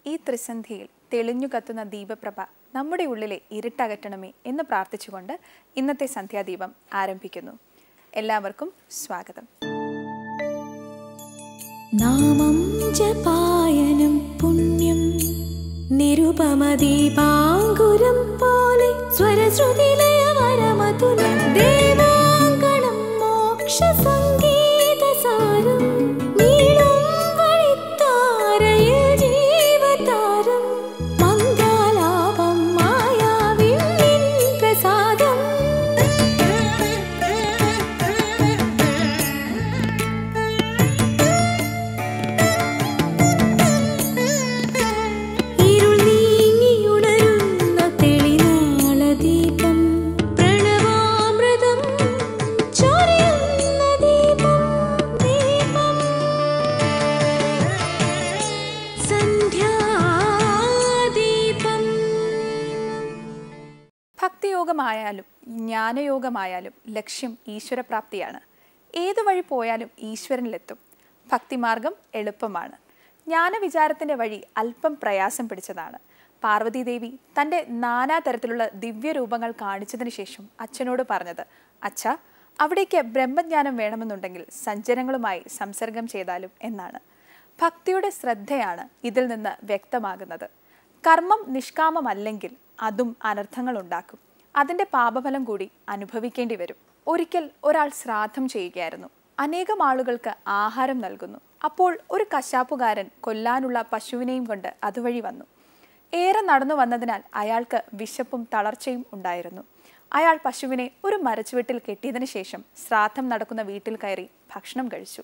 ഈ ത്രിസന്ധിയിൽ തെളിഞ്ഞു കത്തുന്ന ദീപപ്രഭ നമ്മുടെ ഉള്ളിലെ ഇരുട്ടകറ്റണമേ എന്ന് പ്രാർത്ഥിച്ചുകൊണ്ട് ഇന്നത്തെ സന്ധ്യാദീപം ആരംഭിക്കുന്നു. എല്ലാവർക്കും സ്വാഗതം. നാമം ജപായനം പുണ്യം നിരുപമദീപാങ്കുരം പോലെ സ്വരശ്രുതിലയവരമതുലം ദേവാങ്കണം മോക്ഷ സംഗീതസാരം നീളും വഴിത്താരയിൽ ജീവതാരം മംഗലാപം മായാവിൻ പ്രസാദം. ഭക്തിയോഗമായാലും ജ്ഞാനയോഗമായാലും ലക്ഷ്യം ഈശ്വരപ്രാപ്തിയാണ്. ഏതു വഴി പോയാലും ഈശ്വരനിലെത്തും. ഭക്തിമാർഗം എളുപ്പമാണ്. ജ്ഞാനവിചാരത്തിൻ്റെ വഴി അല്പം പ്രയാസം പിടിച്ചതാണ്. പാർവതീദേവി തൻ്റെ നാനാതരത്തിലുള്ള ദിവ്യരൂപങ്ങൾ കാണിച്ചതിന് ശേഷം അച്ഛനോട് പറഞ്ഞത്, അച്ഛാ, അവിടേക്ക് ബ്രഹ്മജ്ഞാനം വേണമെന്നുണ്ടെങ്കിൽ സജ്ജനങ്ങളുമായി സംസർഗം ചെയ്താലും എന്നാണ്. ഭക്തിയുടെ ശ്രദ്ധയാണ് ഇതിൽ നിന്ന് വ്യക്തമാകുന്നത്. കർമ്മം നിഷ്കാമമല്ലെങ്കിൽ അതും അനർത്ഥങ്ങൾ ഉണ്ടാക്കും. അതിൻ്റെ പാപഫലം കൂടി അനുഭവിക്കേണ്ടി വരും. ഒരിക്കൽ ഒരാൾ ശ്രാദ്ധം ചെയ്യുകയായിരുന്നു. അനേകം ആളുകൾക്ക് ആഹാരം നൽകുന്നു. അപ്പോൾ ഒരു കശാപ്പുകാരൻ കൊല്ലാനുള്ള പശുവിനെയും കൊണ്ട് അതുവഴി വന്നു. ഏറെ നടന്നു വന്നതിനാൽ അയാൾക്ക് വിശപ്പും തളർച്ചയും ഉണ്ടായിരുന്നു. അയാൾ പശുവിനെ ഒരു മരച്ചുവെട്ടിൽ കെട്ടിയതിനു ശേഷം ശ്രാദ്ധം നടക്കുന്ന വീട്ടിൽ കയറി ഭക്ഷണം കഴിച്ചു.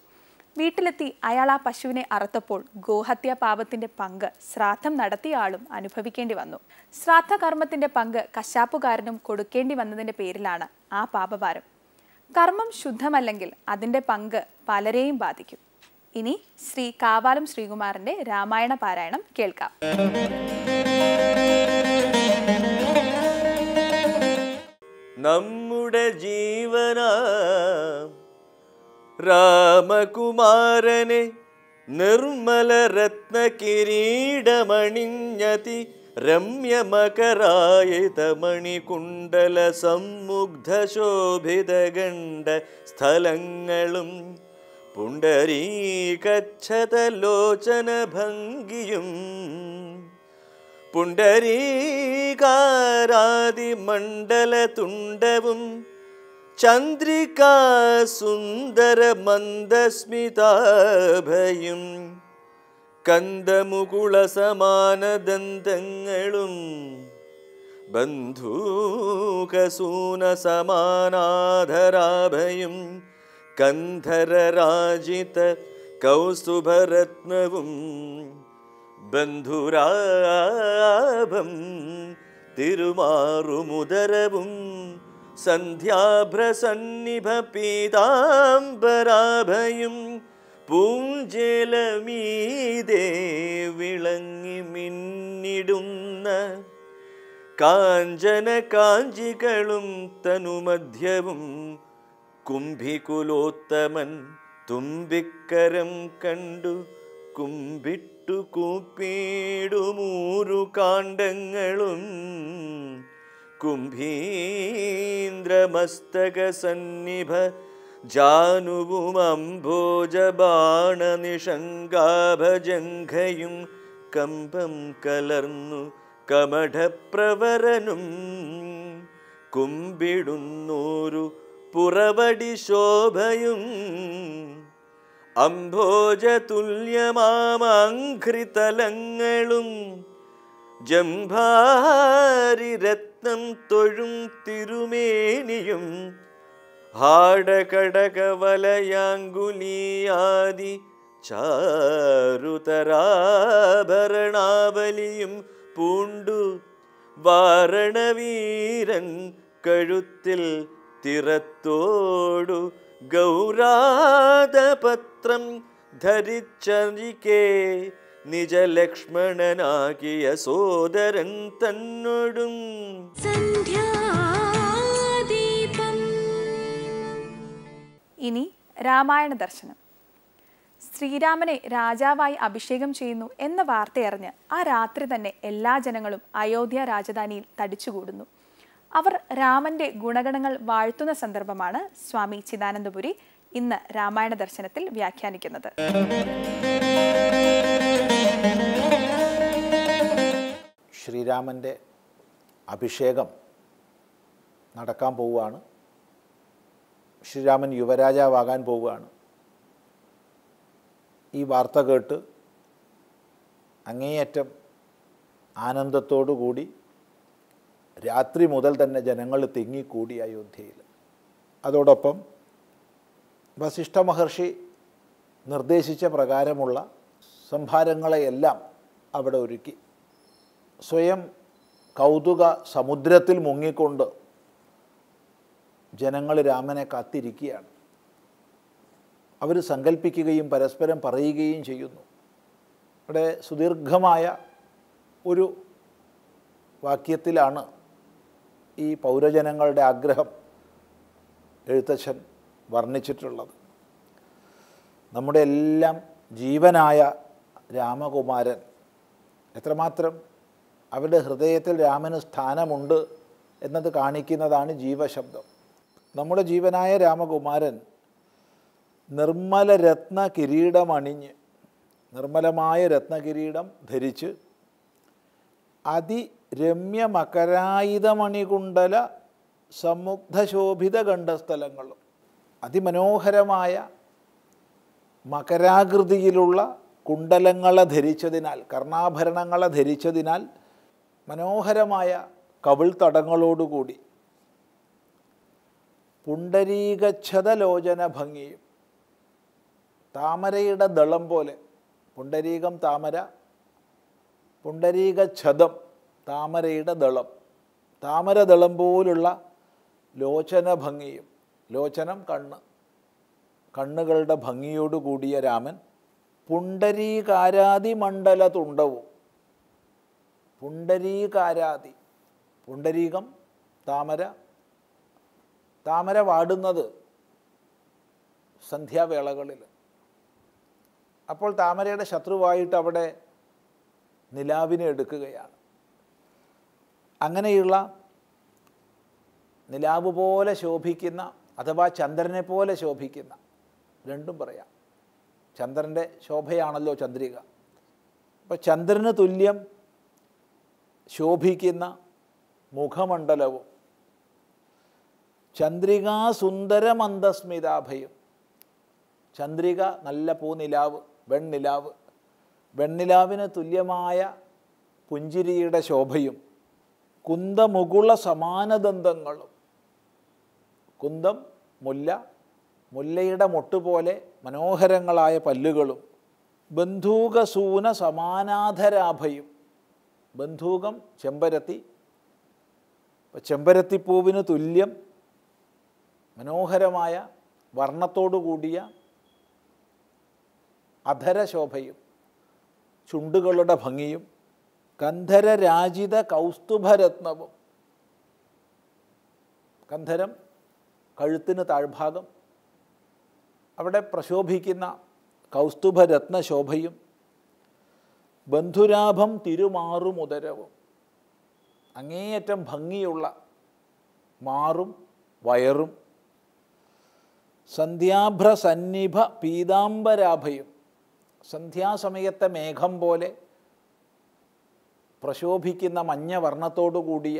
വീട്ടിലെത്തി അയാൾ ആ പശുവിനെ അറുത്തപ്പോൾ ഗോഹത്യാ പാപത്തിന്റെ പങ്ക് ശ്രാദ്ധം നടത്തിയ ആളും അനുഭവിക്കേണ്ടി വന്നു. ശ്രാദ്ധകർമ്മത്തിന്റെ പങ്ക് കശാപ്പുകാരനും കൊടുക്കേണ്ടി വന്നതിന്റെ പേരിലാണ് ആ പാപഭാരം. കർമ്മം ശുദ്ധമല്ലെങ്കിൽ അതിന്റെ പങ്ക് പലരെയും ബാധിക്കും. ഇനി ശ്രീ കാവാലം ശ്രീകുമാരന്റെ രാമായണ പാരായണം കേൾക്കാം. നമ്മുടെ ജീവന രാമകുമാരനെ നിർമ്മല രത്ന കിരീടമണിഞ്ഞതി രമ്യമകരായിതമണികുണ്ടല സമ്മുഗ്ധ ശോഭിത ഗണ്ഡ സ്ഥലങ്ങളും പുണ്ടരീകച്ഛതലോചന ഭംഗിയും പുണ്ടരീകാരാദി മണ്ഡല തുണ്ടവും ചന്ദ്രികാ സുന്ദര മന്ദസ്മിതാഭയും കന്ദമുകുള സമാനദന്തങ്ങളും ബന്ധൂകസൂന സമാനാധരാഭയും കന്ധരരാജിത കൗസ്തുഭരത്നവും ബന്ധുരാഭം തിരുമാറുമുദരവും സന്ധ്യാഭ്രസന്നിഭ പീതാംബരാഭയും പൂഞ്ചേലമീതേ വിളങ്ങി മിന്നിടുന്ന കാഞ്ചന കാഞ്ചികളും തനുമധ്യവും കുംഭികുലോത്തമൻ തുമ്പിക്കരം കണ്ടു കുമ്പിട്ടു കൂപ്പിടുമൂരു കാണ്ഡങ്ങളും കുംഭീന്ദ്രമസ്തക സന്നിഭ ജാനുവും അംഭോജബാണനിഷങ്കാഭജംഘയും കമ്പം കലർന്നു കമഠപ്രവരനും കുമ്പിടുന്നൂരു പുറവടി ശോഭയും അംഭോജതുല്യമാമഘ്രിതലങ്ങളും ജംഭാരി രത്നം തൊഴും തിരുമേനിയും ഹാടകടകവലയാങ്കുലീയാദി ചാരുതരാഭരണാവലിയും പൂണ്ടു വാരണവീരൻ കഴുത്തിൽ തിറത്തോടു ഗൗരാദപത്രം ധരിച്ചരികെ നിജലക്ഷ്മണനാകിയ സോദരൻ തന്നോടും ഇനി രാമായണ ദർശനം. ശ്രീരാമനെ രാജാവായി അഭിഷേകം ചെയ്യുന്നു എന്ന വാർത്തയറിഞ്ഞ് ആ രാത്രി തന്നെ എല്ലാ ജനങ്ങളും അയോധ്യ രാജധാനിയിൽ തടിച്ചുകൂടുന്നു. അവർ രാമന്റെ ഗുണഗണങ്ങൾ വാഴ്ത്തുന്ന സന്ദർഭമാണ് സ്വാമി ചിദാനന്ദപുരി ഇന്ന് രാമായണ ദർശനത്തിൽ വ്യാഖ്യാനിക്കുന്നത്. ശ്രീരാമൻ്റെ അഭിഷേകം നടക്കാൻ പോവുകയാണ്. ശ്രീരാമൻ യുവരാജാവാകാൻ പോവുകയാണ്. ഈ വാർത്ത കേട്ട് അങ്ങേയറ്റം ആനന്ദത്തോടു കൂടി രാത്രി മുതൽ തന്നെ ജനങ്ങൾ തിങ്ങിക്കൂടി അയോധ്യയിൽ. അതോടൊപ്പം വസിഷ്ഠ മഹർഷി നിർദ്ദേശിച്ച പ്രകാരമുള്ള സംഭാരങ്ങളെയെല്ലാം അവിടെ ഒരുക്കി. സ്വയം കൗതുക സമുദ്രത്തിൽ മുങ്ങിക്കൊണ്ട് ജനങ്ങൾ രാമനെ കാത്തിരിക്കുകയാണ്. അവർ സങ്കല്പിക്കുകയും പരസ്പരം പറയുകയും ചെയ്യുന്നു. ഇവിടെ സുദീർഘമായ ഒരു വാക്യത്തിലാണ് ഈ പൗരജനങ്ങളുടെ ആഗ്രഹം എഴുത്തച്ഛൻ വർണ്ണിച്ചിട്ടുള്ളത്. നമ്മുടെ എല്ലാം ജീവനായ രാമകുമാരൻ എത്രമാത്രം അവരുടെ ഹൃദയത്തിൽ രാമന് സ്ഥാനമുണ്ട് എന്നത് കാണിക്കുന്നതാണ് ജീവശബ്ദം. നമ്മുടെ ജീവനായ രാമകുമാരൻ നിർമ്മല രത്ന കിരീടമണിഞ്ഞ്, നിർമ്മലമായ രത്നകിരീടം ധരിച്ച്, അതിരമ്യ മകരായുധമണികുണ്ടല സമുഗ്ധശോഭിത ഗണ്ഡസ്ഥലങ്ങളും, അതിമനോഹരമായ മകരാകൃതിയിലുള്ള കുണ്ടലങ്ങളെ ധരിച്ചതിനാൽ, കർണാഭരണങ്ങളെ ധരിച്ചതിനാൽ മനോഹരമായ കവിൾ തടങ്ങളോടുകൂടി പുണ്ടരീകച്ഛതലോചന ഭംഗിയും, താമരയുടെ ദളം പോലെ, പുണ്ടരീകം താമര, പുണ്ടരീകച്ഛതം താമരയുടെ ദളം, താമരദളം പോലുള്ള ലോചന ഭംഗിയും, ലോചനം കണ്ണ്, കണ്ണുകളുടെ ഭംഗിയോടുകൂടിയ രാമൻ പുണ്ടരീകാരാതി മണ്ഡല തുണ്ടവും, പുണ്ടരീകാരാതി, പുണ്ടരീകം താമര, താമര വാടുന്നത് സന്ധ്യാവേളകളിൽ. അപ്പോൾ താമരയുടെ ശത്രുവായിട്ട് അവിടെ നിലാവിനെ എടുക്കുകയാണ്. അങ്ങനെയുള്ള നിലാവ് പോലെ ശോഭിക്കുന്ന, അഥവാ ചന്ദ്രനെ പോലെ ശോഭിക്കുന്ന, രണ്ടും പറയാം, ചന്ദ്രൻ്റെ ശോഭയാണല്ലോ ചന്ദ്രിക. അപ്പോൾ ചന്ദ്രന് തുല്യം ശോഭിക്കുന്ന മുഖമണ്ഡലവും, ചന്ദ്രികാ സുന്ദരമന്ദസ്മിതാഭയും, ചന്ദ്രിക നല്ല പൂനിലാവ്, വെണ്ണിലാവ്, വെണ്ണിലാവിന് തുല്യമായ പുഞ്ചിരിയുടെ ശോഭയും, കുന്തമുകുള സമാനദന്തങ്ങളും, കുന്തം മുല്ല, മുല്ലയുടെ മൊട്ടുപോലെ മനോഹരങ്ങളായ പല്ലുകളും, ബന്ധൂകസൂന സമാനാധരാഭയും, ബന്ധൂകം ചെമ്പരത്തി, ചെമ്പരത്തിപ്പൂവിന് തുല്യം മനോഹരമായ വർണ്ണത്തോടു കൂടിയ അധരശോഭയും, ചുണ്ടുകളുടെ ഭംഗിയും, കന്ധരരാജിത കൗസ്തുഭരത്നവും, കന്ധരം കഴുത്തിന് താഴ്ഭാഗം, അവിടെ പ്രശോഭിക്കുന്ന കൗസ്തുഭരത്നശോഭയും, ബന്ധുരാഭം തിരുമാറുമുദരവും, അങ്ങേയറ്റം ഭംഗിയുള്ള മാറും വയറും, സന്ധ്യാഭ്രസന്നിഭ പീതാംബരാഭയും, സന്ധ്യാസമയത്തെ മേഘം പോലെ പ്രശോഭിക്കുന്ന മഞ്ഞ വർണ്ണത്തോടു കൂടിയ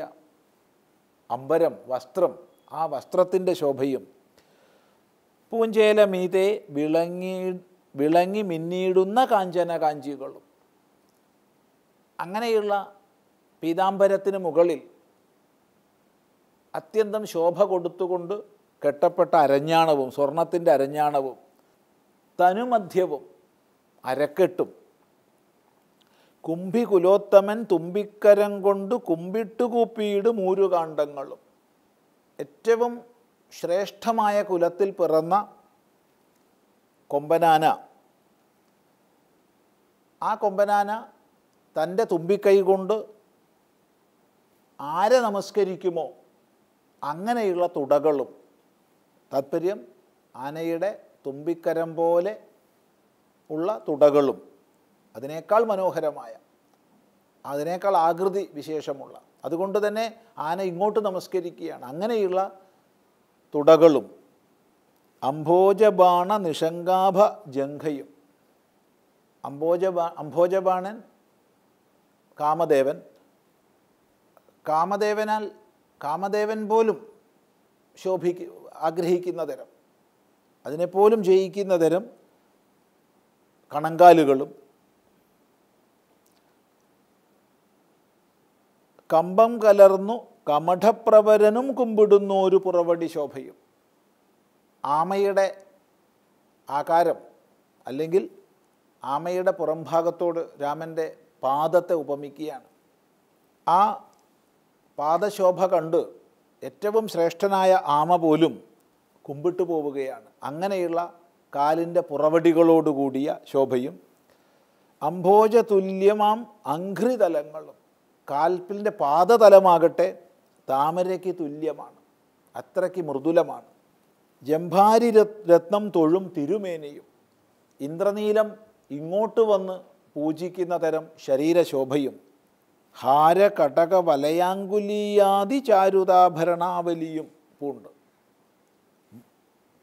അമ്പരം, വസ്ത്രം, ആ വസ്ത്രത്തിൻ്റെ ശോഭയും, പൂഞ്ചേല മീതെ വിളങ്ങി മിന്നിയിടുന്ന കാഞ്ചന കാഞ്ചികളും, അങ്ങനെയുള്ള പീതാംബരത്തിന് മുകളിൽ അത്യന്തം ശോഭ കൊടുത്തുകൊണ്ട് കെട്ടപ്പെട്ട അരഞ്ഞാണവും, സ്വർണത്തിൻ്റെ അരഞ്ഞാണവും, തനുമധ്യവും അരക്കെട്ടും, കുംഭികുലോത്തമൻ തുമ്പിക്കരം കൊണ്ട് കുമ്പിട്ടുകൂപ്പിയിട് മൂരുകാണ്ഡങ്ങളും, ഏറ്റവും ശ്രേഷ്ഠമായ കുലത്തിൽ പിറന്ന കൊമ്പനാന, ആ കൊമ്പനാന തൻ്റെ തുമ്പിക്കൈ കൊണ്ട് ആരെ നമസ്കരിക്കുമോ അങ്ങനെയുള്ള തുടകളും, താത്പര്യം ആനയുടെ തുമ്പിക്കരം പോലെ ഉള്ള തുടകളും അതിനേക്കാൾ മനോഹരമായ, അതിനേക്കാൾ ആകൃതി വിശേഷമുള്ള, അതുകൊണ്ട് തന്നെ ആന ഇങ്ങോട്ട് നമസ്കരിക്കുകയാണ്, അങ്ങനെയുള്ള തുടകളും അംഭോജബാണ നിഷങ്കാഭ ജംഘയും. അംഭോജബാണൻ കാമദേവൻ, കാമദേവൻ പോലും ആഗ്രഹിക്കുന്ന തരം, അതിനെപ്പോലും ജയിക്കുന്ന തരം കണങ്കാലുകളും കമ്പം കലർന്നു കമഠപ്രവരനും കുമ്പിടുന്നു ഒരു പുറവടി ശോഭയും. ആമയുടെ ആകാരം അല്ലെങ്കിൽ ആമയുടെ പുറംഭാഗത്തോട് രാമൻ്റെ പാദത്തെ ഉപമിക്കുകയാണ്. ആ പാദശോഭ കണ്ട് ഏറ്റവും ശ്രേഷ്ഠനായ ആമ പോലും കുമ്പിട്ടു പോവുകയാണ്. അങ്ങനെയുള്ള കാലിൻ്റെ പുറവടികളോടുകൂടിയ ശോഭയും അംഭോജതുല്യമാം അംഘ്രിതലങ്ങളും, കാൽപ്പിൻ്റെ പാദതലമാകട്ടെ താമരയ്ക്ക് തുല്യമാണ്, അത്രയ്ക്ക് മൃദുലമാണ്. ജംഭാരി രത്നം തൊഴും തിരുമേനിയും, ഇന്ദ്രനീലം ഇങ്ങോട്ട് വന്ന് പൂജിക്കുന്ന തരം ശരീരശോഭയും ഹാര കടക വലയാങ്കുലീയാദി ചാരുതാഭരണാവലിയും പൂണ്ട്.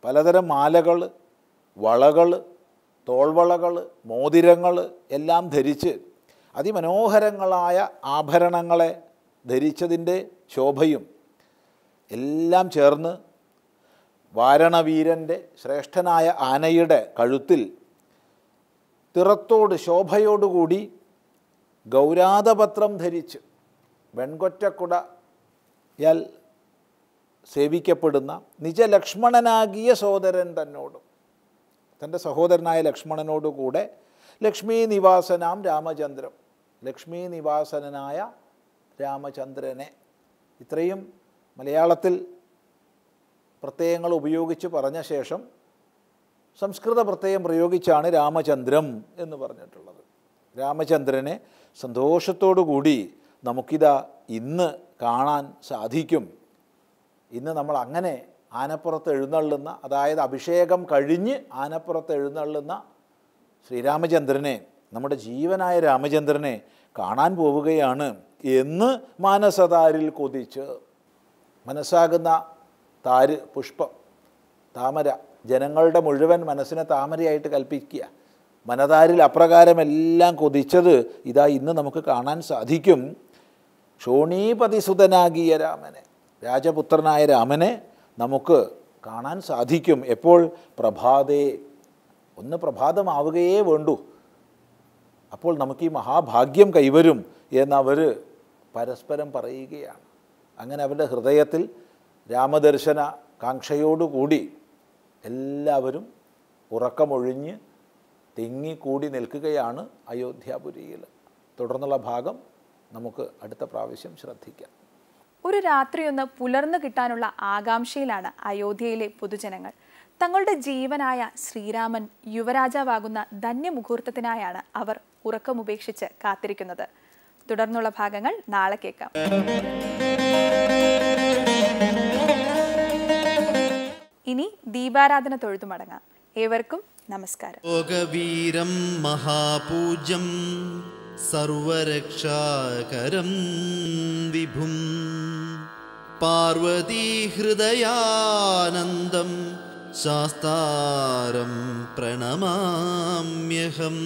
പലതരം മാലകൾ, വളകൾ, തോൾവളകൾ, മോതിരങ്ങൾ എല്ലാം ധരിച്ച് അതിമനോഹരങ്ങളായ ആഭരണങ്ങളെ ധരിച്ചതിൻ്റെ ശോഭയും എല്ലാം ചേർന്ന് വാരണവീരൻ്റെ ശ്രേഷ്ഠനായ ആനയുടെ കഴുത്തിൽ തിറത്തോട് ശോഭയോടുകൂടി ഗൗരാതപത്രം ധരിച്ച് വെൺകൊറ്റക്കുടയാൽ സേവിക്കപ്പെടുന്ന നിജലക്ഷ്മണനാകിയ സോദരൻ തന്നോടും, തൻ്റെ സഹോദരനായ ലക്ഷ്മണനോടുകൂടെ ലക്ഷ്മീ നിവാസനാം രാമചന്ദ്രം, ലക്ഷ്മീ നിവാസനായ രാമചന്ദ്രനെ. ഇത്രയും മലയാളത്തിൽ പ്രത്യയങ്ങൾ ഉപയോഗിച്ച് പറഞ്ഞ ശേഷം സംസ്കൃത പ്രത്യയം പ്രയോഗിച്ചാണ് രാമചന്ദ്രം എന്ന് പറഞ്ഞിട്ടുള്ളത്. രാമചന്ദ്രനെ സന്തോഷത്തോടു കൂടി നമുക്കിതാ ഇന്ന് കാണാൻ സാധിക്കും. ഇന്ന് നമ്മൾ അങ്ങനെ ആനപ്പുറത്ത് എഴുന്നള്ളുന്ന, അതായത് അഭിഷേകം കഴിഞ്ഞ് ആനപ്പുറത്ത് എഴുന്നള്ളുന്ന ശ്രീരാമചന്ദ്രനെ, നമ്മുടെ ജീവനായ രാമചന്ദ്രനെ കാണാൻ പോവുകയാണ് എന്ന് മാനസതാരിൽ കൊതിച്ച്. മനസ്സാകുന്ന താര്, പുഷ്പം, താമര, ജനങ്ങളുടെ മുഴുവൻ മനസ്സിനെ താമരയായിട്ട് കൽപ്പിക്കുക. മനതാരിൽ അപ്രകാരമെല്ലാം കൊതിച്ചത് ഇതാ ഇന്ന് നമുക്ക് കാണാൻ സാധിക്കും. ക്ഷോണീപതിസുതനാകിയ രാമനെ, രാജപുത്രനായ രാമനെ നമുക്ക് കാണാൻ സാധിക്കും. എപ്പോൾ? പ്രഭാതേ, ഒന്ന് പ്രഭാതമാവുകയേ വേണ്ടൂ, അപ്പോൾ നമുക്ക് ഈ മഹാഭാഗ്യം കൈവരും എന്നവർ പരസ്പരം പറയുകയാണ്. അങ്ങനെ അവരുടെ ഹൃദയത്തിൽ രാമദർശന കാംക്ഷയോടുകൂടി എല്ലാവരും ഉറക്കമൊഴിഞ്ഞ് തിങ്ങിക്കൂടി നിൽക്കുകയാണ് അയോധ്യാപുരിയിൽ. തുടർന്നുള്ള ഭാഗം നമുക്ക് അടുത്ത പ്രാവശ്യം ശ്രദ്ധിക്കാം. ഒരു രാത്രിയൊന്ന് പുലർന്നു കിട്ടാനുള്ള ആകാംക്ഷയിലാണ് അയോധ്യയിലെ പൊതുജനങ്ങൾ. തങ്ങളുടെ ജീവനായ ശ്രീരാമൻ യുവരാജാവാകുന്ന ധന്യമുഹൂർത്തത്തിനായാണ് അവർ ഉറക്കമുപേക്ഷിച്ച് കാത്തിരിക്കുന്നത്. തുടർന്നുള്ള ഭാഗങ്ങൾ നാളെ കേൾക്കാം. ഇനി ദീപാരാധന തൊഴുതു മടങ്ങാം. ഏവർക്കും നമസ്കാരം. ലോകവീരം മഹാപൂജ്യം സർവരക്ഷാകരം വിഭും പാർവതീഹൃദയാനന്ദം ശാസ്താരം പ്രണമാമ്യഹം.